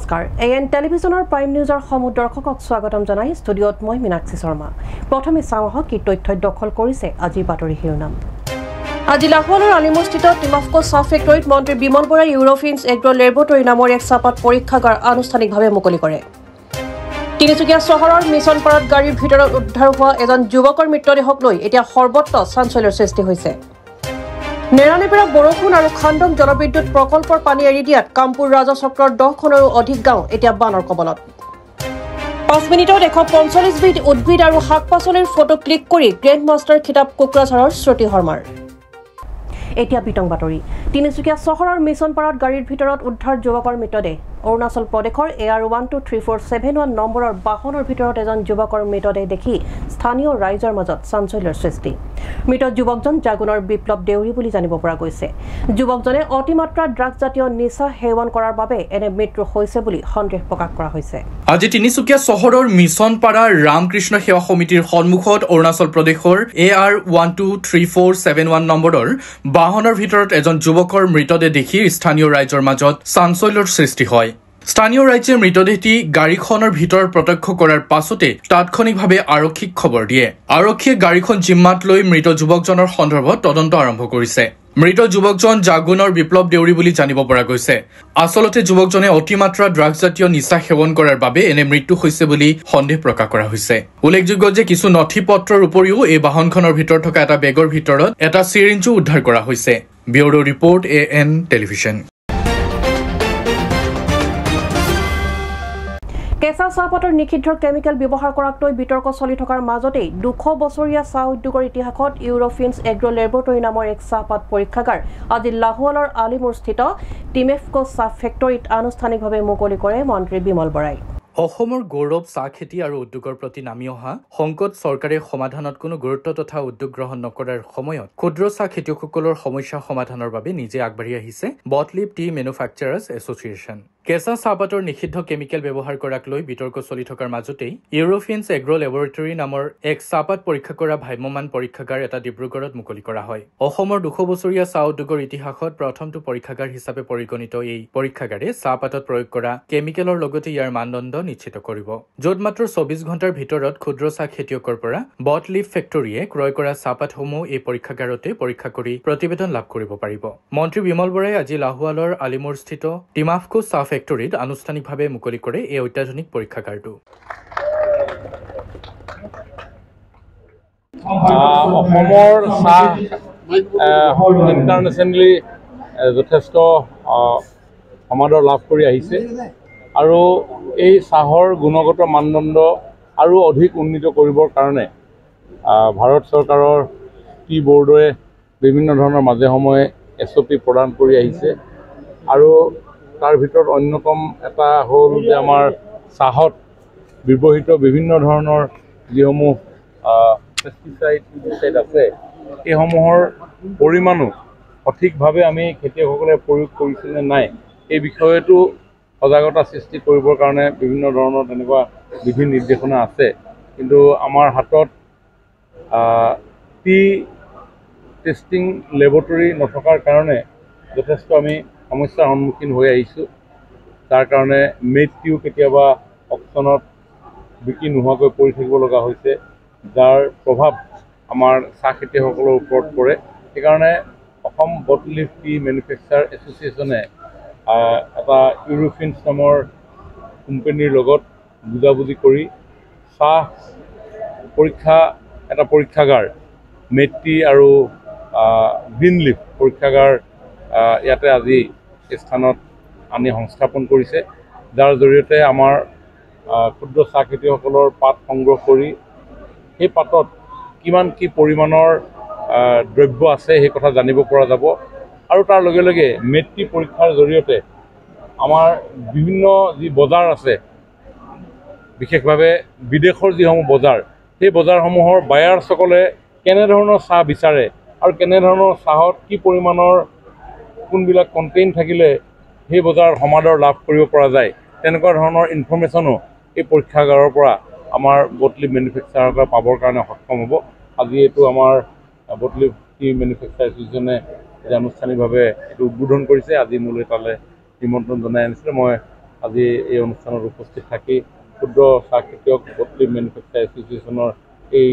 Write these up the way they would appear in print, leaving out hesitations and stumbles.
নমস্কাৰ এএন টেলিভিছনৰ প্ৰাইম নিউজৰ সমুদ্ৰদৰ্শকক স্বাগতম জনাই ষ্টুডিঅ'ত মই মীনাক্ষী শৰ্মা প্ৰথমে চাওঁ কি তথ্য দখল কৰিছে আজি বাতৰি শিৰোনাম আজি লাহোৱালৰ আলিমুৰস্থিত টিমাফকো চাহ ফেক্টৰীত মন্ত্ৰী বিমল বৰাই ইউৰোফিন্স এগ্ৰো লেবৰেটৰী নামৰ এক চাহপাত পৰীক্ষাগাৰ আনুষ্ঠানিকভাৱে মুকলি কৰে তিনিচুকীয়া চহৰৰ মিছনপাৰাত গাড়ীৰ ভিতৰত উদ্ধাৰ হোৱা এজন যুৱকৰ মৃতদেহক লৈ এতিয়া সৰ্বত্ৰ চাঞ্চল্যৰ সৃষ্টি হৈছে নেৰানেপেৰা বৰষুণ আৰু খাণ্ডম জলবিদ্যুৎ প্ৰকল্পৰ পানী এৰি দিয়াত কামপুৰ ৰাজচক্ৰৰ 10খনৰো অধিক গাঁও এতিয়া বানৰ কবলত 5 মিনিটত 145 বিধ উদ্ভিদ আৰু শাক পাচলিৰ ফটো ক্লিক কৰি গ্ৰেণ্ড মাষ্টাৰ খিতাপ কোকৰাঝাৰৰ শ্ৰুতি শৰ্মাৰ এতিয়া বিতং বাতৰি তিনিচুকীয়া চহৰৰ মিছনপাৰাত গাড়ীৰ ভিতৰত উদ্ধাৰ যুৱকৰ মৃতদেহ অৰুণাচল প্ৰদেশৰ AR123471 নম্বৰৰ বাহনৰ ভিতৰত এজন যুৱকৰ মৃতদেহ দেখি স্থানীয় ৰাইজৰ মাজত চাঞ্চল্যৰ সৃষ্টি মৃত যুৱকজন জাগুনৰ বিপ্লৱ দেউৰী বুলি জানিব পৰা গৈছে যুৱকজনে অতিমাত্ৰা ড্ৰাগছ জাতীয় নিচা সেৱন কৰাৰ বাবে এনে মৃত্যু হৈছে বুলি সন্দেহ প্ৰকাশ কৰা হৈছে আজি তিনিচুকীয়া চহৰৰ মিছনপাৰা ৰামকৃষ্ণ সেৱা সমিতিৰ সন্মুখত অৰুণাচল প্ৰদেশৰ AR123471 নম্বৰৰ বাহনৰ ভিতৰত এজন যুৱকৰ মৃতদেহ দেখি স্থানীয় ৰাইজৰ মাজত চাঞ্চল্যৰ সৃষ্টি হয় স্থানীয় ৰাজ্যৰ মৃতদেহটি গাড়ীখনৰ ভিতৰত প্ৰত্যক্ষ কৰাৰ পাছতে তাৎক্ষণিকভাৱে আৰক্ষীক খবৰ দিয়ে আৰক্ষীয়ে গাড়ীখন জিম্মাত লৈ মৃত যুৱকজনৰ সন্দৰ্ভত তদন্ত আৰম্ভ কৰিছে মৃত যুৱকজন জাগুনৰ বিপ্লৱ দেউৰী বুলি জানিব পৰা গৈছে আচলতে যুৱকজনে অতিমাত্ৰা ড্ৰাগছ জাতীয় নিচা সেৱন কৰাৰ বাবে এনে মৃত্যু হৈছে বুলি সন্দেহ প্ৰকাশ কৰা হৈছে উল্লেখযোগ্য যে কিছু নথি পত্ৰৰ উপৰিও এই বাহনখনৰ ভিতৰত থকা এটা বেগৰ ভিতৰত এটা চিৰিঞ্জো উদ্ধাৰ কৰা হৈছে ব্যুৰো ৰিপৰ্ট AN টেলিভিছন কেঁচা চাহপাতৰ নিষিদ্ধ কেমিকেল ব্যৱহাৰ কৰাক লৈ বিতৰ্ক চলি থকাৰ মাজতেই 200 বছৰীয়া চাহ উদ্যোগৰ ইতিহাসত ইউৰোফিন্স এগ্ৰো লেবৰেটৰী নামৰ এক চাহপাত পৰীক্ষাগাৰ আজি লাহোৱালৰ আলিমুৰস্থিত টিমেফকো চাহ ফেক্টৰীত আনুষ্ঠানিকভাৱে মুকলি কৰে মন্ত্ৰী বিমল বৰাই অসমৰ গৌৰৱ চাহ খেতি আৰু উদ্যোগৰ প্ৰতি নামি অহা সংকট চৰকাৰে সমাধানত কোনো গুৰুত্ব তথা উদ্যোগ গ্ৰহণ নকৰাৰ সময়ত ক্ষুদ্ৰ চাহ খেতিয়কসকলৰ সমস্যা সমাধানৰ বাবে নিজে আগবাঢ়ি আহিছে বটলিপ টি মেনুফেকচাৰাৰ্ছ এছ'চিয়েশ্যন কেঁচা চাহপাতৰ নিষিদ্ধ কেমিকেল ব্যৱহাৰ কৰাক লৈ বিতৰ্ক চলি থকাৰ মাজতেই ইউৰোফিন্স এগ্ৰো লেবৰেটৰী নামৰ এক চাহপাত পৰীক্ষা কৰা ভ্ৰাম্যমাণ পৰীক্ষাগাৰ এটা ডিব্ৰুগড়ত মুকলি কৰা হয় অসমৰ 200 বছৰীয়া চাহ উদ্যোগৰ ইতিহাসত প্ৰথমটো পৰীক্ষাগাৰ হিচাপে পৰিগণিত এই পৰীক্ষাগাৰে চাহপাতত প্ৰয়োগ কৰা কেমিকেলৰ লগতে ইয়াৰ মানদণ্ড নিশ্চিত কৰিব য'ত মাত্ৰ 24 ঘণ্টাৰ ভিতৰত ক্ষুদ্ৰ চাহ খেতিয়কৰ পৰা বটলিপ ফেক্টৰীয়ে ক্ৰয় কৰা চাহপাতসমূহ এই পৰীক্ষাগাৰতে পৰীক্ষা কৰি প্ৰতিবেদন লাভ কৰিব পাৰিব মন্ত্ৰী বিমল বৰাই আজি লাহোৱালৰ আলিমুৰস্থিত টিমাফকো চাহ ফেক্টৰীত আনুষ্ঠানিকভাৱে মুকলি কৰে এই অত্যাধুনিক পৰীক্ষাগাৰটো অসমৰ চাহ ইণ্টাৰনেশ্যনেলি যথেষ্ট সমাদৰ লাভ কৰি আহিছে আৰু এই চাহৰ গুণগত মানদণ্ড আৰু অধিক উন্নীত কৰিবৰ কাৰণে ভাৰত চৰকাৰৰ টি বৰ্ডে বিভিন্ন ধৰণৰ মাজে সময়ে SOP প্ৰদান কৰি আহিছে আৰু তাৰ ভিতৰত অন্যতম এটা হ'ল যে আমাৰ চাহত ব্যৱহৃত বিভিন্ন ধৰণৰ যিসমূহ পেষ্টিচাইড আছে এইসমূহৰ পৰিমাণো সঠিকভাৱে আমি খেতিয়কসকলে প্ৰয়োগ কৰিছে নে নাই এই বিষয়টো সজাগতা সৃষ্টি কৰিবৰ কাৰণে বিভিন্ন ধৰণৰ তেনেকুৱা বিধি নিৰ্দেশনা আছে কিন্তু আমাৰ হাতত টি টেষ্টিং লেবৰেটৰী নথকাৰ কাৰণে যথেষ্ট আমি সমস্যাৰ সন্মুখীন হৈ আহিছোঁ তাৰ কাৰণে মেডটিও কেতিয়াবা অকশ্যনত বিক্ৰী নোহোৱাকৈ পৰি থাকিব লগা হৈছে যাৰ প্ৰভাৱ আমাৰ চাহ খেতিয়কসকলৰ ওপৰত পৰে সেইকাৰণে অসম বটলিপ টি মেনুফেকচাৰ এছ'চিয়েশ্যনে এটা ইউৰোফিন্স নামৰ কোম্পানীৰ লগত বুজাবুজি কৰি চাহ এটা পৰীক্ষাগাৰ মেডটি আৰু গ্ৰীণলিফ পৰীক্ষাগাৰ ইয়াতে আজি স্থানত আনি সংস্থাপন কৰিছে যাৰ জৰিয়তে আমাৰ ক্ষুদ্ৰ চাহ খেতিয়কসকলৰ পাত সংগ্ৰহ কৰি সেই পাতত কিমান কি পৰিমাণৰ দ্ৰব্য আছে সেই কথা জানিব পৰা যাব আৰু তাৰ লগে লগে মেডটি পৰীক্ষাৰ জৰিয়তে আমাৰ বিভিন্ন যি বজাৰ আছে বিশেষভাৱে বিদেশৰ যিসমূহ বজাৰ সেই বজাৰসমূহৰ বায়াৰ্ছসকলে কেনেধৰণৰ চাহ বিচাৰে আৰু কেনেধৰণৰ চাহত কি পৰিমাণৰ কোনবিলাক কণ্টেইন থাকিলে সেই বজাৰ সমাদৰ লাভ কৰিব পৰা যায় তেনেকুৱা ধৰণৰ ইনফৰমেশ্যনো এই পৰীক্ষাগাৰৰ পৰা আমাৰ বটলিপ মেনুফেকচাৰৰ পাবৰ কাৰণে সক্ষম হ'ব আজি এইটো আমাৰ বটলিপ টি মেনুফেকচাৰ এছ'চিয়েশ্যনে আনুষ্ঠানিকভাৱে এইটো উদ্বোধন কৰিছে আজি মোলৈ তালৈ নিমন্ত্ৰণ জনাই আনিছিলে মই আজি এই অনুষ্ঠানত উপস্থিত থাকি ক্ষুদ্ৰ চাহ খেতিয়ক বটলিভ মেনুফেকচাৰ এছ'চিয়েশ্যনৰ এই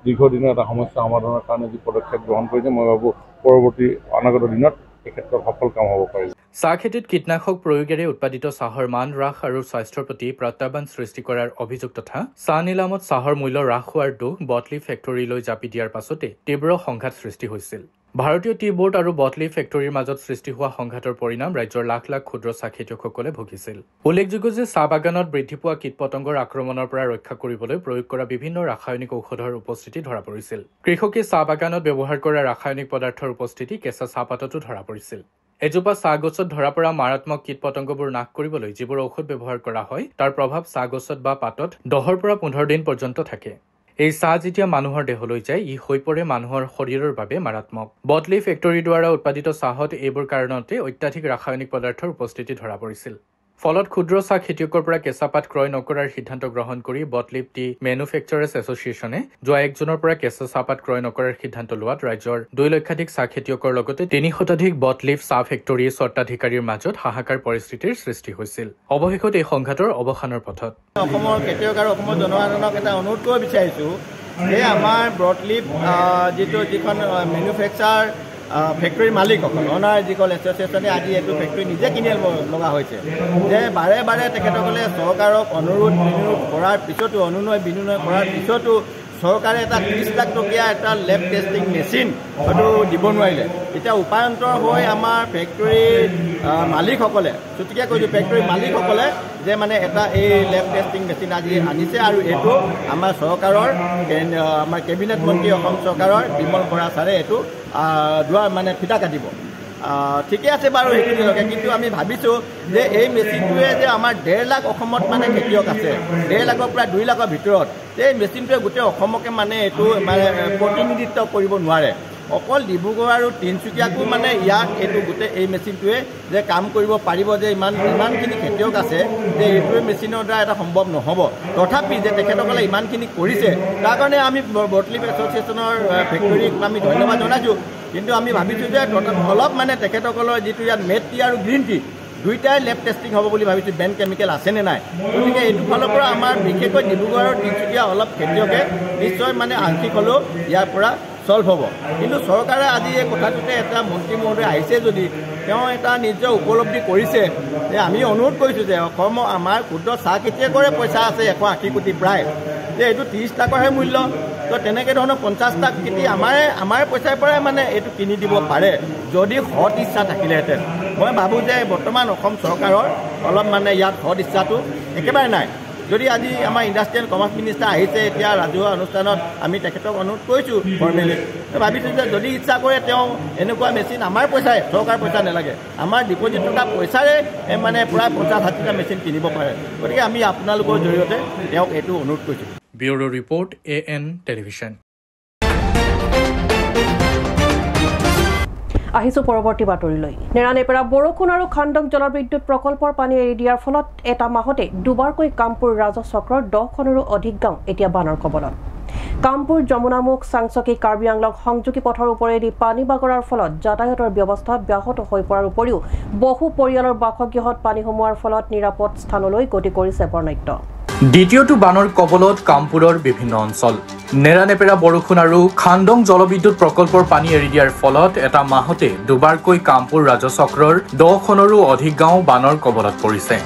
দীৰ্ঘদিনৰ এটা সমস্যা সমাধানৰ কাৰণে যি পদক্ষেপ গ্ৰহণ কৰিছে মই ভাবোঁ পৰৱৰ্তী অনাগত দিনত এই ক্ষেত্ৰত সফল কাম হ'ব পাৰিব। চাহ খেতিত কীটনাশক প্ৰয়োগেৰে উৎপাদিত চাহৰ মান হ্ৰাস আৰু স্বাস্থ্যৰ প্ৰতি প্ৰত্যাহ্বান সৃষ্টি কৰাৰ অভিযোগ তথা চাহ নিলামত চাহৰ মূল্য হ্ৰাস হোৱাৰ দোষ বটলিভ ফেক্টৰীলৈ জাপি দিয়াৰ পাছতে তীব্ৰ সংঘাত সৃষ্টি হৈছিল। ভাৰতীয় টি বোৰ্ড আৰু বটলিভ ফেক্টৰীৰ মাজত সৃষ্টি হোৱা সংঘাতৰ পৰিণাম ৰাজ্যৰ লাখ লাখ ক্ষুদ্ৰ চাহ খেতিয়কসকলে ভুগিছিল। উল্লেখযোগ্য যে চাহ বাগানত বৃদ্ধি পোৱা কীট-পতংগৰ আক্ৰমণৰ পৰা ৰক্ষা কৰিবলৈ প্ৰয়োগ কৰা বিভিন্ন ৰাসায়নিক ঔষধৰ উপস্থিতি ধৰা পৰিছিল। কৃষকে চাহ বাগানত ব্যৱহাৰ কৰা ৰাসায়নিক পদাৰ্থৰ উপস্থিতি কেঁচা চাহপাততো ধৰা পৰিছিল। এজোপা চাহ গছত ধৰা পৰা মাৰাত্মক কীট-পতংগবোৰ নাশ কৰিবলৈ যিবোৰ ঔষধ ব্যৱহাৰ কৰা হয় তাৰ প্ৰভাৱ চাহ গছত বা পাতত 10 পৰা 15 দিন পৰ্যন্ত থাকে। এই চাহ যেতিয়া মানুহৰ দেহলৈ যায় ই হৈ পৰে মানুহৰ শৰীৰৰ বাবে মাৰাত্মক। বটলিভ ফেক্টৰীৰ দ্বাৰা উৎপাদিত চাহত এইবোৰ কাৰণতে অত্যাধিক ৰাসায়নিক পদাৰ্থৰ উপস্থিতি ধৰা পৰিছিল। ফলত ক্ষুদ্ৰ চাহ খেতিয়কৰ পৰা কেঁচা পাত ক্ৰয় নকৰাৰ সিদ্ধান্ত গ্ৰহণ কৰি বটলিভ টি মেনুফেকচাৰাৰ্ছ এছ'চিয়েশ্যনে যোৱা 1 জুনৰ পৰা কেঁচা চাহপাত ক্ৰয় নকৰাৰ সিদ্ধান্ত লোৱাত ৰাজ্যৰ 2 লক্ষাধিক চাহ খেতিয়কৰ লগতে 3 শতাধিক বটলিভ চাহ ফেক্টৰীৰ স্বত্বাধিকাৰীৰ মাজত হাহাকাৰ পৰিস্থিতিৰ সৃষ্টি হৈছিল। অৱশেষত এই সংঘাতৰ অৱসানৰ পথত অসমৰ খেতিয়ক আৰু অসমৰ জনসাধাৰণক এটা অনুৰোধ কৰিব বিচাৰিছোঁ যে আমাৰ বটলিভ যিখন মেনুফেকচাৰ ফেক্টৰীৰ মালিকসকল অনাৰ যিসকল এছ'চিয়েশ্যনে আজি এইটো ফেক্টৰী নিজে কিনি আনিব লগা হৈছে যে বাৰে বাৰে তেখেতসকলে চৰকাৰক অনুৰোধ বিনোধ কৰাৰ পিছতো অনুনয় বিনোদন কৰাৰ পিছতো চৰকাৰে এটা 30 লাখ টকীয়া এটা লেব টেষ্টিং মেচিন হয়তো দিব নোৱাৰিলে। এতিয়া উপায়ন্তৰ হৈ আমাৰ ফেক্টৰীৰ মালিকসকলে চুটিকৈ কৈছোঁ ফেক্টৰীৰ মালিকসকলে যে মানে এটা এই লেব টেষ্টিং মেচিন আজি আনিছে আৰু এইটো আমাৰ চৰকাৰৰ আমাৰ কেবিনেট মন্ত্ৰী অসম চৰকাৰৰ বিমল বৰা ছাৰে এইটো মানে ফিটা কাটিব। ঠিকে আছে বাৰু সেইখিনিলৈকে, কিন্তু আমি ভাবিছোঁ যে এই মেচিনটোৱে যে আমাৰ 1.5 লাখ অসমত মানে খেতিয়ক আছে 1.5 লাখৰ পৰা 2 লাখৰ ভিতৰত এই মেচিনটোৱে গোটেই অসমকে মানে এইটো মানে প্ৰতিনিধিত্ব কৰিব নোৱাৰে। অকল ডিব্ৰুগড় আৰু তিনিচুকীয়াকো মানে ইয়াক এইটো গোটেই এই মেচিনটোৱে যে কাম কৰিব পাৰিব যে ইমানখিনি খেতিয়ক আছে যে এইটোৱে মেচিনৰ দ্বাৰা এটা সম্ভৱ নহ'ব। তথাপি যে তেখেতসকলে ইমানখিনি কৰিছে তাৰ কাৰণে আমি বটলিভ এছ'চিয়েশ্যনৰ ফেক্টৰীক আমি ধন্যবাদ জনাইছোঁ। কিন্তু আমি ভাবিছোঁ যে অলপ মানে তেখেতসকলৰ যিটো ইয়াত মেড টি আৰু গ্ৰীণ টি দুইটাই লেব টেষ্টিং হ'ব বুলি ভাবিছোঁ, বেন কেমিকেল আছেনে নাই। গতিকে এইটো ফালৰ পৰা আমাৰ বিশেষকৈ ডিব্ৰুগড় আৰু তিনিচুকীয়া অলপ খেতিয়কে নিশ্চয় মানে আংশিক হ'লেও ইয়াৰ পৰা ছল্ভ হ'ব। কিন্তু চৰকাৰে আজি এই কথাটোতে এটা মন্ত্ৰী মহোদয় আহিছে যদি তেওঁ এটা নিজৰ উপলব্ধি কৰিছে যে আমি অনুৰোধ কৰিছোঁ যে অসমৰ আমাৰ ক্ষুদ্ৰ চাহ খেতিয়কৰে পইচা আছে 180 কোটি প্ৰায়, যে এইটো 30 লাখৰহে মূল্য। তো তেনেকৈ ধৰণৰ 50 লাখ খেতি আমাৰ পইচাৰ পৰাই মানে এইটো কিনি দিব পাৰে যদি সৎ ইচ্ছা থাকিলেহেঁতেন। মই ভাবোঁ যে বৰ্তমান অসম চৰকাৰৰ অলপ মানে ইয়াত সৎ ইচ্ছাটো একেবাৰে নাই। যদি আজি আমাৰ ইণ্ডাষ্ট্ৰিয়েল কমাৰ্চ মিনিষ্টাৰ আহিছে এতিয়া ৰাজহুৱা অনুষ্ঠানত আমি তেখেতক অনুৰোধ কৰিছোঁ ফৰ্মেলি, ভাবিছোঁ যে যদি ইচ্ছা কৰে তেওঁ এনেকুৱা মেচিন আমাৰ পইচাৰে চৰকাৰ পইচা নালাগে আমাৰ ডিপজিট থকা পইচাৰে মানে প্ৰায় 50-60টা মেচিন কিনিব পাৰে। গতিকে আমি আপোনালোকৰ জৰিয়তে তেওঁক এইটো অনুৰোধ কৰিছোঁ। Bureau report AN television. আহিছোঁ পৰৱৰ্তী বাতৰিলৈ। নেৰানেপেৰা বৰষুণ আৰু খাণ্ডক জলবিদ্যুৎ প্ৰকল্পৰ পানী এৰি দিয়াৰ ফলত এটা মাহতে দুবাৰকৈ কামপুৰ ৰাজহ চক্ৰৰ 10খনৰো অধিক গাঁও এতিয়া বানৰ কবলত। কামপুৰ যমুনামুখ চাংচকী কাৰ্বি আংলং সংযোগী পথৰ ওপৰেদি পানী বাগৰাৰ ফলত যাতায়াতৰ ব্যৱস্থা ব্যাহত হৈ পৰাৰ উপৰিও বহু পৰিয়ালৰ বাসগৃহত পানী সোমোৱাৰ ফলত নিৰাপদ স্থানলৈ গতি কৰিছে বৰ্ণাঢ্য। দ্বিতীয়টো বানৰ কবলত কামপুৰৰ বিভিন্ন অঞ্চল। নেৰানেপেৰা বৰষুণ আৰু খাণ্ডং জলবিদ্যুৎ প্ৰকল্পৰ পানী এৰি দিয়াৰ ফলত এটা মাহতে দুবাৰকৈ কামপুৰ ৰাজহ চক্ৰৰ 10খনৰো অধিক গাঁও বানৰ কবলত পৰিছে।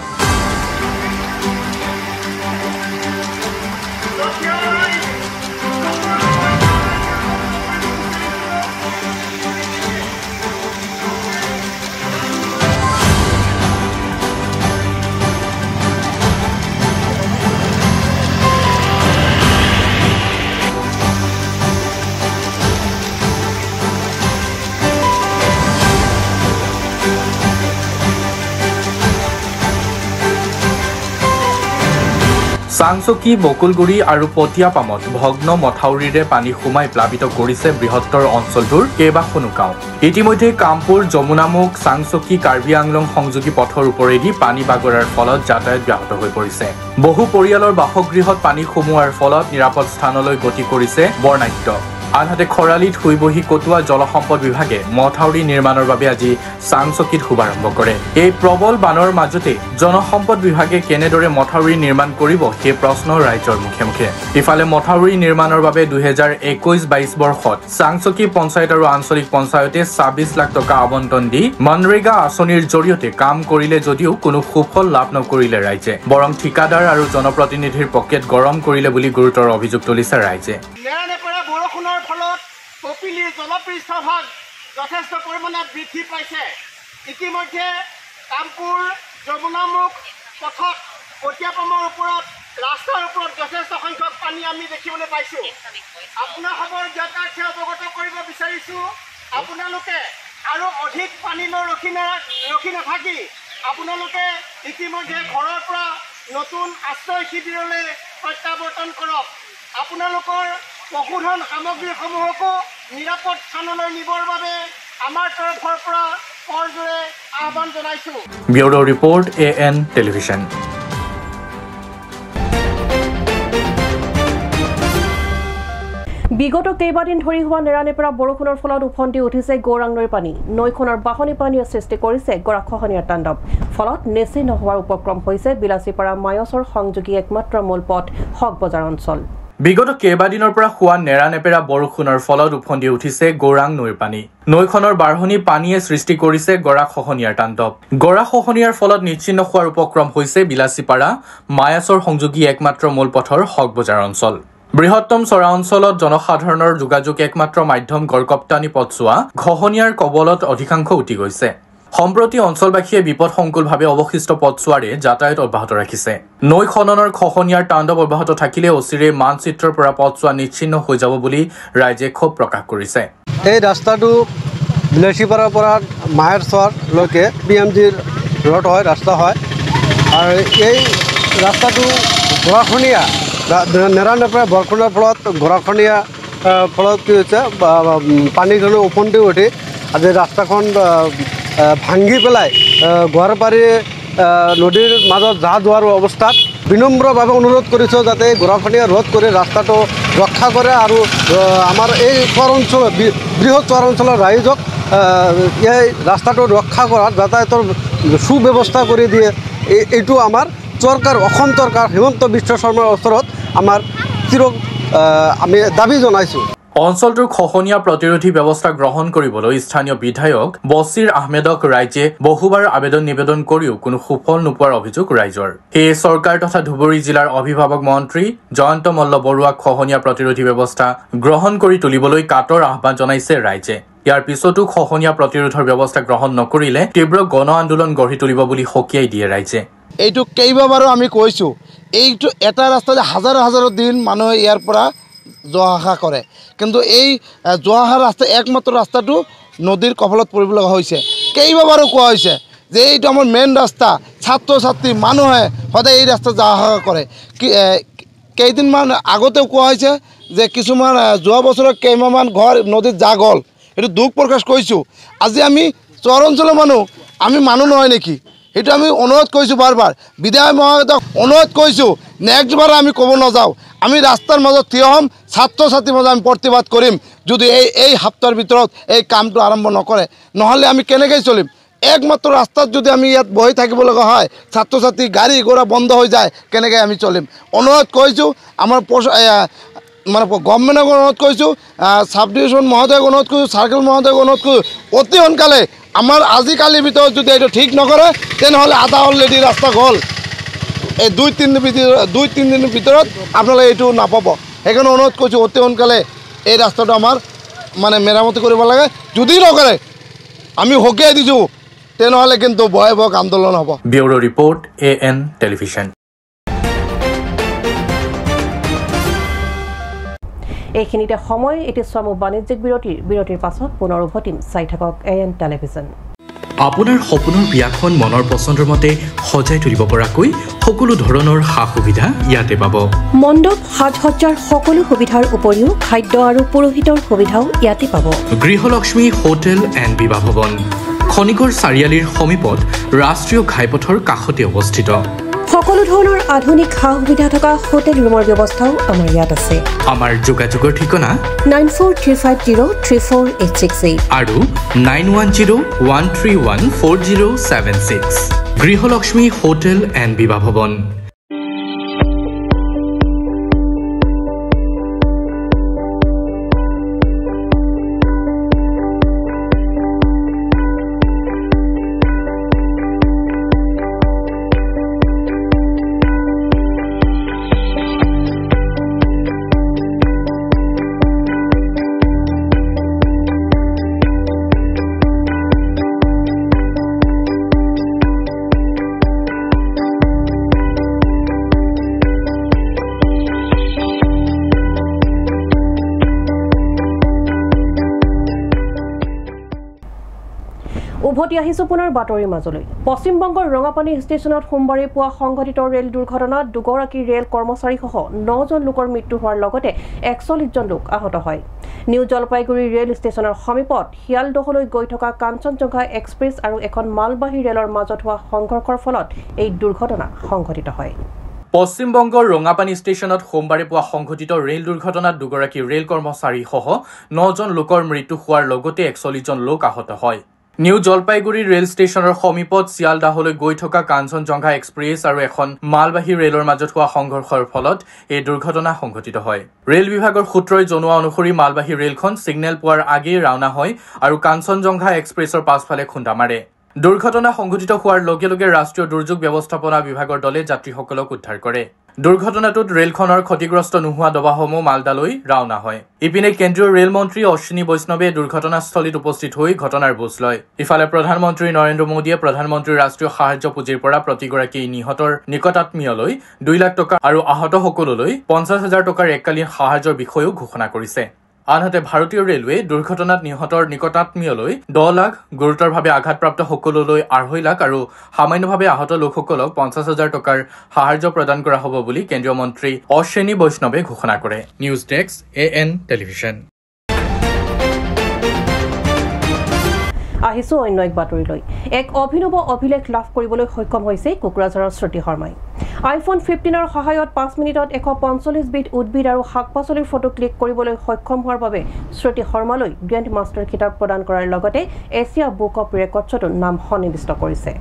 চাংচকী বকুলগুৰি আৰু পটিয়াপামত ভগ্ন মথাউৰিৰে পানী সোমাই প্লাবিত কৰিছে বৃহত্তৰ অঞ্চলটোৰ কেইবাখনো গাঁও। ইতিমধ্যে কামপুৰ যমুনামুখ চাংচকী কাৰ্বি আংলং সংযোগী পথৰ ওপৰেদি পানী বাগৰাৰ ফলত যাতায়াত ব্যাহত হৈ পৰিছে। বহু পৰিয়ালৰ বাসগৃহত পানী সোমোৱাৰ ফলত নিৰাপদ স্থানলৈ গতি কৰিছে বৰ্ণাঢ্য। আনহাতে খৰালিত শুই বহি কটোৱা জলসম্পদ বিভাগে মথাউৰি নিৰ্মাণৰ বাবে আজি চাংচকীত শুভাৰম্ভ কৰে। এই প্ৰবল বানৰ মাজতে জনসম্পদ বিভাগে কেনেদৰে মথাউৰি নিৰ্মাণ কৰিব সেই প্ৰশ্ন ৰাইজৰ মুখে মুখে। ইফালে মথাউৰি নিৰ্মাণৰ বাবে 2021-22 বৰ্ষত চাংচকী পঞ্চায়ত আৰু আঞ্চলিক পঞ্চায়তে 26 লাখ টকা আবণ্টন দি মনৰেগা আঁচনিৰ জৰিয়তে কাম কৰিলে যদিও কোনো সুফল লাভ নকৰিলে ৰাইজে। বৰং ঠিকাদাৰ আৰু জনপ্ৰতিনিধিৰ পকেট গৰম কৰিলে বুলি গুৰুতৰ অভিযোগ তুলিছে ৰাইজে। নেৰানেপেৰা বৰষুণৰ ফলত কপিলীৰ জলপৃষ্ঠভাগ যথেষ্ট পৰিমাণে বৃদ্ধি পাইছে। ইতিমধ্যে কামপুৰ যমুনামুখ পথত কটীয়াপামৰ ওপৰত ৰাস্তাৰ ওপৰত যথেষ্ট সংখ্যক পানী আমি দেখিবলৈ পাইছোঁ। আপোনালোকৰ জ্ঞাতাৰ্থে অৱগত কৰিব বিচাৰিছোঁ, আপোনালোকে আৰু অধিক পানীলৈ ৰখি নাথাকি আপোনালোকে ইতিমধ্যে ঘৰৰ পৰা নতুন আশ্ৰয় শিবিৰলৈ প্ৰত্যাৱৰ্তন কৰক। আপোনালোকৰ পশুধন সামগ্ৰীসমূহকো নিৰাপদ স্থানলৈ নিবৰ বাবে আমাৰ তৰফৰ পৰা কৰজোৰে আহ্বান জনাইছোঁ। Bureau' report AN television. বিগত কেইবাদিন ধৰি হোৱা নেৰানেপেৰা বৰষুণৰ ফলত উফন্দি উঠিছে গৌৰাং নৈৰ পানী। নৈখনৰ বাঢ়নি পানীয়ে সৃষ্টি কৰিছে গৰাখহনীয়াৰ তাণ্ডৱ। ফলত নিচেই নোহোৱাৰ উপক্ৰম হৈছে বিলাচীপাৰা মায়ছৰ সংযোগী একমাত্ৰ মূল পথ হকবজাৰ অঞ্চল। বিগত কেইবাদিনৰ পৰা হোৱা নেৰানেপেৰা বৰষুণৰ ফলত উফন্দি উঠিছে গৌৰাং নৈৰ পানী। নৈখনৰ বাঢ়নি পানীয়ে সৃষ্টি কৰিছে গৰাখহনীয়াৰ তাণ্ডৱ। গৰাখহনীয়াৰ ফলত নিশ্চিন্ন হোৱাৰ উপক্ৰম হৈছে বিলাচীপাৰা মায়াছৰ সংযোগী একমাত্ৰ মূল পথৰ হকবজাৰ অঞ্চল। বৃহত্তম চৰা অঞ্চলত জনসাধাৰণৰ যোগাযোগ একমাত্ৰ মাধ্যম গড়কপ্তানি পথছোৱা খহনীয়াৰ কবলত অধিকাংশ উটি গৈছে। সম্প্ৰতি অঞ্চলবাসীয়ে বিপদসংকুলভাৱে অৱশিষ্ট পথছোৱাৰে যাতায়াত অব্যাহত ৰাখিছে। নৈ খননৰ খহনীয়াৰ তাণ্ডৱ অব্যাহত থাকিলে অচিৰে মানচিত্ৰৰ পৰা পথছোৱা নিশ্চিন্ন হৈ যাব বুলি ৰাইজে ক্ষোভ প্ৰকাশ কৰিছে। এই ৰাস্তাটো বিলাচীপাৰাৰ পৰা মায়াছৰলৈকে PMGৰ ৰোড হয়, ৰাস্তা হয়। আৰু এই ৰাস্তাটো গৰাখহনীয়া নেৰানেপেৰা বৰষুণৰ ফলত গৰাখহনীয়া ফলত কি হৈছে, পানীখিনি উফন্দি উঠি আজি ৰাস্তাখন ভাঙি পেলাই গোৱাৰপাৰী নদীৰ মাজত যা যোৱাৰ অৱস্থাত বিনম্ৰভাৱে অনুৰোধ কৰিছোঁ যাতে গৰাখহনীয়া ৰোধ কৰি ৰাস্তাটো ৰক্ষা কৰে আৰু আমাৰ এই চৰ অঞ্চল বৃহৎ চৰ অঞ্চলৰ ৰাইজক এই ৰাস্তাটো ৰক্ষা কৰাত যাতায়াতৰ সুব্যৱস্থা কৰি দিয়ে। এইটো আমাৰ চৰকাৰ, অসম চৰকাৰ হিমন্ত বিশ্ব শৰ্মাৰ ওচৰত আমাৰ আমি দাবী জনাইছোঁ। অঞ্চলটোৰ খহনীয়া প্ৰতিৰোধী ব্যৱস্থা গ্ৰহণ কৰিবলৈ স্থানীয় বিধায়ক বছিৰ আহমেদক ৰাইজে বহুবাৰ আবেদন নিবেদন কৰিও কোনো সুফল নোপোৱাৰ অভিযোগ ৰাইজৰ। সেয়ে চৰকাৰ তথা ধুবুৰী জিলাৰ অভিভাৱক মন্ত্ৰী জয়ন্ত মল্ল বৰুৱাক খহনীয়া প্ৰতিৰোধী ব্যৱস্থা গ্ৰহণ কৰি তুলিবলৈ কাটৰ আহ্বান জনাইছে ৰাইজে। ইয়াৰ পিছতো খহনীয়া প্ৰতিৰোধৰ ব্যৱস্থা গ্ৰহণ নকৰিলে তীব্ৰ গণ আন্দোলন গঢ়ি তুলিব বুলি সকীয়াই দিয়ে ৰাইজে। এইটো কেইবাবাৰো আমি কৈছোঁ, এইটো এটা ৰাস্তাতে হাজাৰ হাজাৰ দিন মানুহে ইয়াৰ পৰা যোৱা অহা কৰে, কিন্তু এই যোৱা অহা ৰাস্তা একমাত্ৰ ৰাস্তাটো নদীৰ কবলত পৰিব লগা হৈছে। কেইবাবাৰো কোৱা হৈছে যে এইটো আমাৰ মেইন ৰাস্তা, ছাত্ৰ ছাত্ৰী মানুহে সদায় এই ৰাস্তা যোৱা অহা কৰে। কেইদিনমান আগতেও কোৱা হৈছে যে কিছুমান যোৱা বছৰত কেইমাহমান ঘৰ নদীত যা গ'ল, এইটো দুখ প্ৰকাশ কৰিছোঁ। আজি আমি চৰ অঞ্চলৰ আমি মানুহ নহয় নেকি, সেইটো আমি অনুৰোধ কৰিছোঁ বাৰ বাৰ। বিধায়ক মহোদয়ক অনুৰোধ কৰিছোঁ, নেক্সটবাৰ আমি ক'ব নাযাওঁ, আমি ৰাস্তাৰ মাজত থিয় হ'ম, ছাত্ৰ ছাত্ৰীৰ মাজত আমি প্ৰতিবাদ কৰিম যদি এই সপ্তাহৰ ভিতৰত এই কামটো আৰম্ভ নকৰে। নহ'লে আমি কেনেকৈ চলিম? একমাত্ৰ ৰাস্তাত যদি আমি ইয়াত বহি থাকিব লগা হয়, ছাত্ৰ ছাত্ৰী গাড়ী ঘোঁৰা বন্ধ হৈ যায়, কেনেকৈ আমি চলিম? অনুৰোধ কৰিছোঁ, আমাৰ মানে গভৰ্ণমেণ্টক অনুৰোধ কৰিছোঁ, চাব ডিভিজন মহোদয়ক অনুৰোধ কৰিছোঁ, চাৰ্কেল মহোদয়ক অনুৰোধ কৰিছোঁ, অতি সোনকালে আমাৰ আজিকালিৰ ভিতৰত যদি এইটো ঠিক নকৰে তেনেহ'লে আধা অলৰেডি ৰাস্তা গ'ল। এই দুই তিনিদিনৰ ভিতৰত আপোনালোকে এইটো নাপাব। সেইকাৰণে অনুৰোধ কৰিছোঁ অতি সোনকালে এই ৰাস্তাটো আমাৰ মানে মেৰামতি কৰিব লাগে। যদি নকৰে আমি সকীয়াই দিছোঁ, তেনেহ'লে কিন্তু ভয়াৱহ আন্দোলন হ'ব। Bureau' report AN television. এইখিনিতে সময় এটি চমু বাণিজ্যিক বিৰতিৰ পাছত পুনৰ উভতিম। চাই থাকক AN টেলিভিছন। আপোনাৰ সপোনৰ বিয়াখন মনৰ পচন্দৰ মতে সজাই তুলিব পৰাকৈ সকলো ধৰণৰ সা সুবিধা ইয়াতে পাব। মণ্ডপ সাজসজ্জাৰ সকলো সুবিধাৰ উপৰিও খাদ্য আৰু পুৰোহিতৰ সুবিধাও ইয়াতে পাব। গৃহলক্ষ্মী হোটেল এণ্ড বিবাহ ভৱন খনিকৰ চাৰিআলিৰ সমীপত ৰাষ্ট্ৰীয় ঘাইপথৰ কাষতে অৱস্থিত। সকলো ধৰণৰ আধুনিক সা সুবিধা থকা হোটেল ৰুমৰ ব্যৱস্থাও আমাৰ ইয়াত আছে আমাৰ যোগাযোগৰ ঠিকনা 9435034868 আৰু 9101314076 গৃহলক্ষ্মী হোটেল এণ্ড বিবাহ ভৱন উভতি আহিছো পুনৰ বাতৰিৰ মাজলৈ পশ্চিমবংগৰ ৰঙাপানী ষ্টেচনত সোমবাৰে পুৱা সংঘটিত ৰেল দুৰ্ঘটনাত দুগৰাকী ৰেল কৰ্মচাৰীসহ 9জন লোকৰ মৃত্যু হোৱাৰ লগতে 41জন লোক আহত হয় নিউ জলপাইগুৰি ৰেল ষ্টেচনৰ সমীপত শিয়ালদহলৈ গৈ থকা কাঞ্চনজংঘা এক্সপ্ৰেছ আৰু এখন মালবাহী ৰেলৰ মাজত হোৱা সংঘৰ্ষৰ ফলত এই দুৰ্ঘটনা সংঘটিত হয় পশ্চিমবংগৰ ৰঙাপানী ষ্টেচনত সোমবাৰে পুৱা সংঘটিত ৰেল দুৰ্ঘটনাত দুগৰাকী ৰেল কৰ্মচাৰীসহ 9জন লোকৰ মৃত্যু হোৱাৰ লগতে 41জন লোক আহত হয় নিউ জলপাইগুৰি ৰেল ষ্টেচনৰ সমীপত শিয়ালদাহলৈ গৈ থকা কাঞ্চনজংঘা এক্সপ্ৰেছ আৰু এখন মালবাহী ৰেলৰ মাজত হোৱা সংঘৰ্ষৰ ফলত এই দুৰ্ঘটনা সংঘটিত হয় ৰেল বিভাগৰ সূত্ৰই জনোৱা অনুসৰি মালবাহী ৰেলখন ছিগনেল পোৱাৰ আগেয়ে ৰাওনা হয় আৰু কাঞ্চনজংঘা এক্সপ্ৰেছৰ পাছফালে খুন্দা মাৰে দুৰ্ঘটনা সংঘটিত হোৱাৰ লগে লগে ৰাষ্ট্ৰীয় দুৰ্যোগ ব্যৱস্থাপনা বিভাগৰ দলে যাত্ৰীসকলক উদ্ধাৰ কৰে দুৰ্ঘটনাটোত ৰেলখনৰ ক্ষতিগ্ৰস্ত নোহোৱা দবাসমূহ মালদালৈ ৰাওনা হয় ইপিনে কেন্দ্ৰীয় ৰেল মন্ত্ৰী অশ্বিনী বৈষ্ণৱে দুৰ্ঘটনাস্থলীত উপস্থিত হৈ ঘটনাৰ বুজ লয় ইফালে প্ৰধানমন্ত্ৰী নৰেন্দ্ৰ মোদীয়ে প্ৰধানমন্ত্ৰীৰ ৰাষ্ট্ৰীয় সাহায্য পুঁজিৰ পৰা প্ৰতিগৰাকী নিহতৰ নিকটাত্মীয়লৈ 2 লাখ টকা আৰু আহতসকললৈ 50,000 টকাৰ এককালীন সাহায্যৰ বিষয়েও ঘোষণা কৰিছে আনহাতে ভাৰতীয় ৰেলৱে দুৰ্ঘটনাত নিহতৰ নিকটাত্মীয়লৈ 10 লাখ গুৰুতৰভাৱে আঘাতপ্ৰাপ্ত সকললৈ 2.5 লাখ আৰু সামান্যভাৱে আহত লোকসকলক 50,000 টকাৰ সাহায্য প্ৰদান কৰা হ'ব বুলি কেন্দ্ৰীয় মন্ত্ৰী অশ্বিনী বৈষ্ণৱে ঘোষণা কৰে নিউজ ডেস্ক AN টেলিভিছন আহিছো অন্য এক বাতৰিলৈ এক অভিনৱ অভিলেখ লাভ কৰিবলৈ সক্ষম হৈছে কোকৰাঝাৰৰ শ্ৰুতি শৰ্মাই আইফোন 15ৰ সহায়ত 5 মিনিটত 145 বিধ উদ্ভিদ আৰু শাক-পাচলিৰ ফটো ক্লিক কৰিবলৈ সক্ষম হোৱাৰ বাবে শ্ৰুতি শৰ্মালৈ গ্ৰেণ্ড মাষ্টাৰ কিতাপ প্ৰদান কৰাৰ লগতে এছিয়া বুক অফ ৰেকৰ্ডছতো নাম সন্নিৱিষ্ট কৰিছে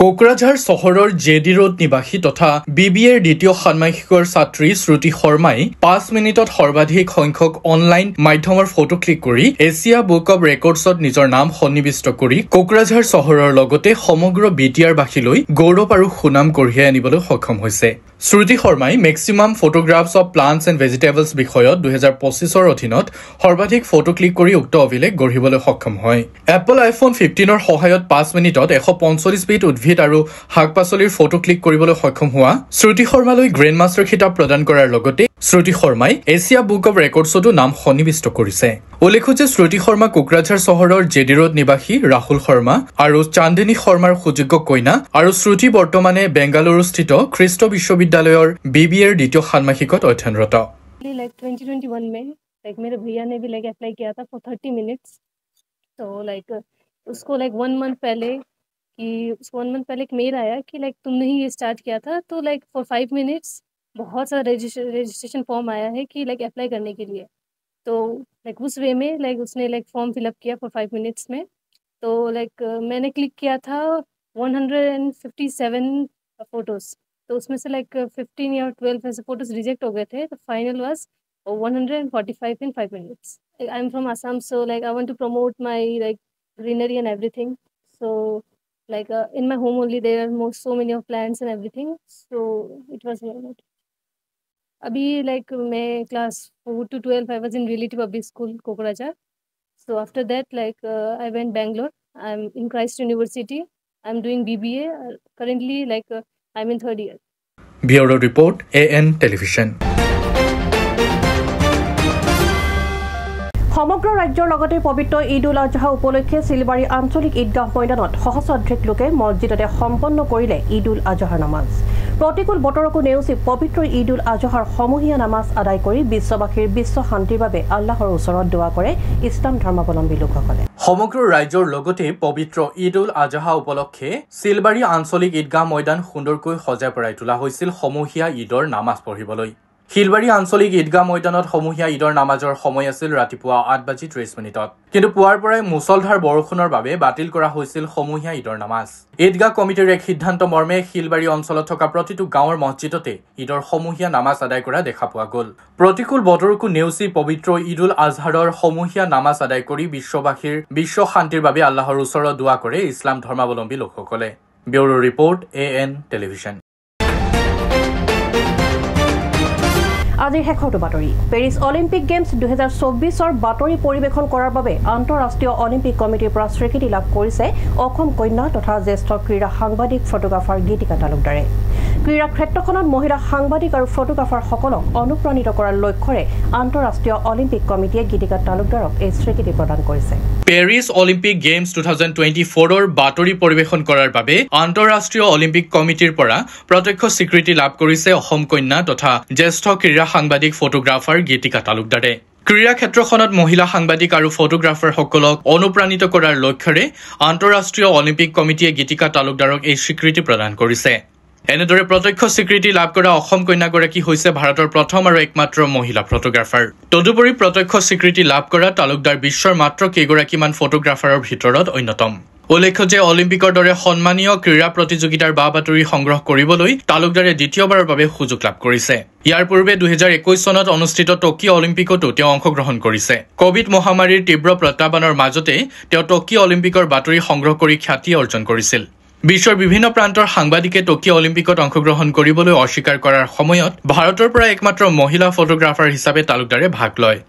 কোকৰাঝাৰ চহৰৰ জেডি ৰোড নিবাসী তথা BBAৰ দ্বিতীয় ষান্মাসিকৰ ছাত্ৰী শ্ৰুতি শৰ্মাই 5 মিনিটত সৰ্বাধিক সংখ্যক অনলাইন মাধ্যমৰ ফটো ক্লিক কৰি এছিয়া বুক অফ ৰেকৰ্ডছত নিজৰ নাম সন্নিৱিষ্ট কৰি কোকৰাঝাৰ চহৰৰ লগতে সমগ্ৰ BTRবাসীলৈ গৌৰৱ আৰু সুনাম কঢ়িয়াই আনিবলৈ সক্ষম হৈছে শ্ৰুতি শৰ্মাই maximum photographs of প্লান্টছ and vegetables বিষয়ত 2025ৰ অধীনত সৰ্বাধিক ফটো ক্লিক কৰি উক্ত অভিলেখ গঢ়িবলৈ সক্ষম হয় এপল আইফোন 15ৰ সহায়ত 5 মিনিটত 145 বিধ উদ্ভিদ আৰু শাক-পাচলিৰ ফটো ক্লিক কৰিবলৈ সক্ষম হোৱা শ্ৰুতি শৰ্মালৈ গ্ৰেণ্ড মাষ্টাৰ খিতাপ প্ৰদান কৰাৰ লগতে শ্ৰুতি শৰ্মাই এছিয়া বুক অফ ৰেকৰ্ডছতো নাম সন্নিৱিষ্ট কৰিছে উল্লেখ্য যে শ্ৰুতি শৰ্মা কোকৰাঝাৰ চহৰৰ জেডি ৰোড নিবাসী ৰাহুল শৰ্মা আৰু চান্দিনী শৰ্মাৰ সুযোগ্য কইনা আৰু শ্ৰুতি বৰ্তমানে বেংগালুৰুস্থিত খ্ৰীষ্ট বিশ্ববিদ্যালয়ৰ BBAৰ দ্বিতীয় ষান্মাসিকত অধ্যয়নৰত लाइक 2021 में लाइक मेरे भैया ने भी लाइक अप्लाई किया था फॉर 30 मिनट्स तो लाइक उसको लाइक 1 मंथ पहले एक मेल आया कि लाइक तुमने ही ये स्टार्ट किया था तो लाइक फॉर 5 मिनट्स बहुत सारा रजिस्ट्रेशन फॉर्म आया है कि लाइक अप्लाई करने के लिए तो लाइक उस वे में लाइक उसने लाइक फॉर्म फिलअप किया फॉर 5 मिनट्स में तो लाइक मैंने क्लिक किया था 157 फ़ोटोज़ तो उसमें से लाइक 15 या 12 ऐसे फ़ोटोज़ रिजेक्ट हो गए थे तो final was 145 in 5 minutes. I am from Assam so like I want to promote my like greenery and everything so like in my home only there are so many of plants and everything so it was very good. अभी like मैं class 4 to 12 I was in Realty Public School Kokrajhar so after that like I went Bangalore I'm in Christ University I'm doing BBA currently like I'm in 3rd year. Bureau Report AN Television. সমগ্ৰ ৰাজ্যৰ লগতে পবিত্ৰ ঈদ উল আজহা উপলক্ষে সিলবাৰী আঞ্চলিক ঈদগাহ ময়দানত সহস্ৰাধিক লোকে মছজিদতে সম্পন্ন কৰিলে ঈদ উল আজহাৰ নামাজ প্ৰতিকূল বতৰকো নেওচি পবিত্ৰ ঈদ উল আজহাৰ সমূহীয়া নামাজ আদায় কৰি বিশ্ববাসীৰ বিশ্ব শান্তিৰ বাবে আল্লাহৰ ওচৰত দোৱা কৰে ইছলাম ধৰ্মাৱলম্বী লোকসকলে সমগ্ৰ ৰাজ্যৰ লগতে পবিত্ৰ ঈদ উল আজহা উপলক্ষে চিলবাৰী আঞ্চলিক ঈদগাহ ময়দান সুন্দৰকৈ সজাই পৰাই তোলা হৈছিল সমূহীয়া ঈদৰ নামাজ পঢ়িবলৈ। শিলবাৰী আঞ্চলিক ঈদগাহ ময়দানত সমূহীয়া ঈদৰ নামাজৰ সময় আছিল ৰাতিপুৱা 8:30 কিন্তু পুৱাৰ পৰাই মুছলধাৰ বৰষুণৰ বাবে বাতিল কৰা হৈছিল সমূহীয়া ঈদৰ নামাজ। ঈদগাহ কমিটিৰ এক সিদ্ধান্ত মৰ্মে শিলবাৰী অঞ্চলত থকা প্ৰতিটো গাঁৱৰ মছজিদতে ঈদৰ সমূহীয়া নামাজ আদায় কৰা দেখা পোৱা গ'ল। প্ৰতিকূল বতৰকো নেওচি পবিত্ৰ ঈদ উল আজহাৰৰ সমূহীয়া নামাজ আদায় কৰি বিশ্ববাসীৰ বিশ্ব শান্তিৰ বাবে আল্লাহৰ ওচৰত দোৱা কৰে ইছলাম ধৰ্মাৱলম্বী লোকসকলে। Bureau report AN television. আজিৰ শেষৰটো বাতৰি। পেৰিছ অলিম্পিক গেমছ 2024 বাতৰি পৰিৱেশন কৰাৰ বাবে আন্তঃৰাষ্ট্ৰীয় অলিম্পিক কমিটিৰ পৰা স্বীকৃতি লাভ কৰিছে অসম কন্যা তথা জ্যেষ্ঠ ক্ৰীড়া সাংবাদিক ফটোগ্ৰাফাৰ গীতিকা তালুকদাৰে। ক্ৰীড়া ক্ষেত্ৰখনত মহিলা সাংবাদিক আৰু ফটোগ্ৰাফাৰসকলক অনুপ্ৰাণিত কৰাৰ লক্ষ্যৰে আন্তঃৰাষ্ট্ৰীয় অলিম্পিক কমিটিয়ে গীতিকা তালুকদাৰক এই স্বীকৃতি প্ৰদান কৰিছে। পেৰিছ অলিম্পিক গেমছ 2024 বাতৰি পৰিৱেশন কৰাৰ বাবে আন্তঃৰাষ্ট্ৰীয় অলিম্পিক কমিটিৰ পৰা প্ৰত্যক্ষ স্বীকৃতি লাভ কৰিছে অসম কন্যা তথা জ্যেষ্ঠ ক্ৰীড়া সাংবাদিক ফটোগ্ৰাফাৰ গীতিকা তালুকদাৰে। ক্ৰীড়া ক্ষেত্ৰখনত মহিলা সাংবাদিক আৰু ফটোগ্ৰাফাৰসকলক অনুপ্ৰাণিত কৰাৰ লক্ষ্যৰে আন্তঃৰাষ্ট্ৰীয় অলিম্পিক কমিটিয়ে গীতিকা তালুকদাৰক এই স্বীকৃতি প্ৰদান কৰিছে। এনেদৰে প্ৰত্যক্ষ স্বীকৃতি লাভ কৰা অসম কন্যাগৰাকী হৈছে ভাৰতৰ প্ৰথম আৰু একমাত্ৰ মহিলা ফটোগ্ৰাফাৰ। তদুপৰি প্ৰত্যক্ষ স্বীকৃতি লাভ কৰা তালুকদাৰ বিশ্বৰ মাত্ৰ কেইগৰাকীমান ফটোগ্ৰাফাৰৰ ভিতৰত অন্যতম। উল্লেখ্য যে অলিম্পিকৰ দৰে সন্মানীয় ক্ৰীড়া প্ৰতিযোগিতাৰ বা বাতৰি সংগ্ৰহ কৰিবলৈ তালুকদাৰে দ্বিতীয়বাৰৰ বাবে সুযোগ লাভ কৰিছে। ইয়াৰ পূৰ্বে 2021 চনত অনুষ্ঠিত টকিঅ' অলিম্পিকতো তেওঁ অংশগ্ৰহণ কৰিছে। কোভিড মহামাৰীৰ তীব্ৰ প্ৰত্যাহ্বানৰ মাজতে তেওঁ টকিঅ' অলিম্পিকৰ বাতৰি সংগ্ৰহ কৰি খ্যাতি অৰ্জন কৰিছিল। বিশ্বৰ বিভিন্ন প্ৰান্তৰ সাংবাদিকে টকিঅ' অলিম্পিকত অংশগ্ৰহণ কৰিবলৈ অস্বীকাৰ কৰাৰ সময়ত ভাৰতৰ পৰা একমাত্ৰ মহিলা ফটোগ্ৰাফাৰ হিচাপে তালুকদাৰে ভাগ লয়।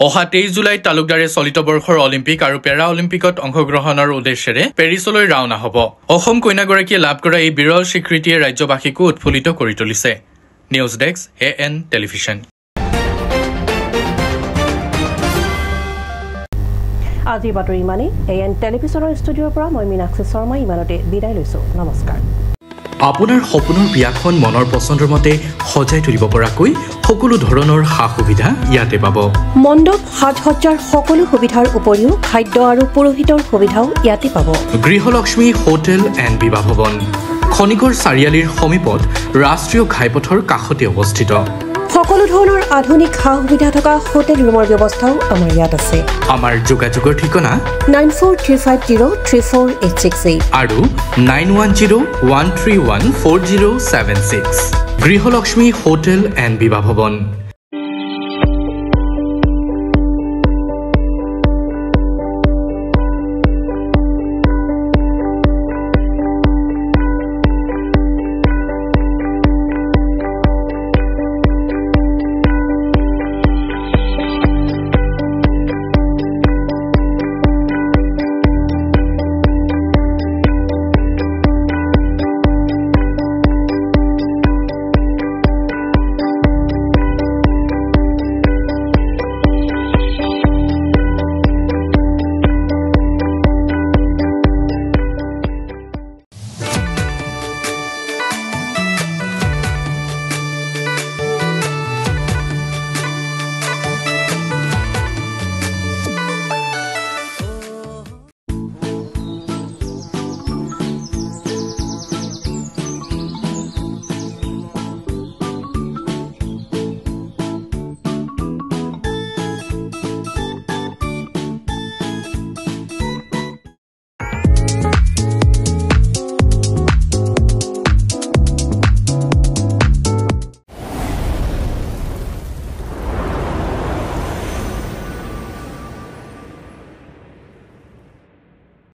অহা 23 জুলাইত তালুকদাৰে চলিত বৰ্ষৰ অলিম্পিক আৰু পেৰা অলিম্পিকত অংশগ্ৰহণৰ উদ্দেশ্যেৰে পেৰিছলৈ ৰাওনা হ'ব। অসম কন্যাগৰাকীয়ে লাভ কৰা এই বিৰল স্বীকৃতিয়ে ৰাজ্যবাসীকো উৎফুল্লিত কৰি তুলিছে। News desk AN television. আজিৰ বাতৰি ইমানেই। AN টেলিভিছনৰ ষ্টুডিঅ'ৰ পৰা মই মীনাক্ষী শৰ্মা ইমানতে বিদায় লৈছোঁ। নমস্কাৰ। আপোনাৰ সপোনৰ বিয়াখন মনৰ পচন্দৰ মতে সজাই তুলিব পৰাকৈ সকলো ধৰণৰ সা সুবিধা ইয়াতে পাব। মণ্ডপ সাজসজ্জাৰ সকলো সুবিধাৰ উপৰিও খাদ্য আৰু পুৰোহিতৰ সুবিধাও ইয়াতে পাব। গৃহলক্ষ্মী হোটেল এণ্ড বিবাহ ভৱন খনিকৰ চাৰিআলিৰ সমীপত ৰাষ্ট্ৰীয় ঘাইপথৰ কাষতে অৱস্থিত। সকলো ধৰণৰ আধুনিক সা সুবিধা থকা হোটেল ৰুমৰ ব্যৱস্থাও আমাৰ ইয়াত আছে। আমাৰ যোগাযোগৰ ঠিকনা 9435034868 আৰু 9101314076। গৃহলক্ষ্মী হোটেল এণ্ড বিবাহ ভৱন।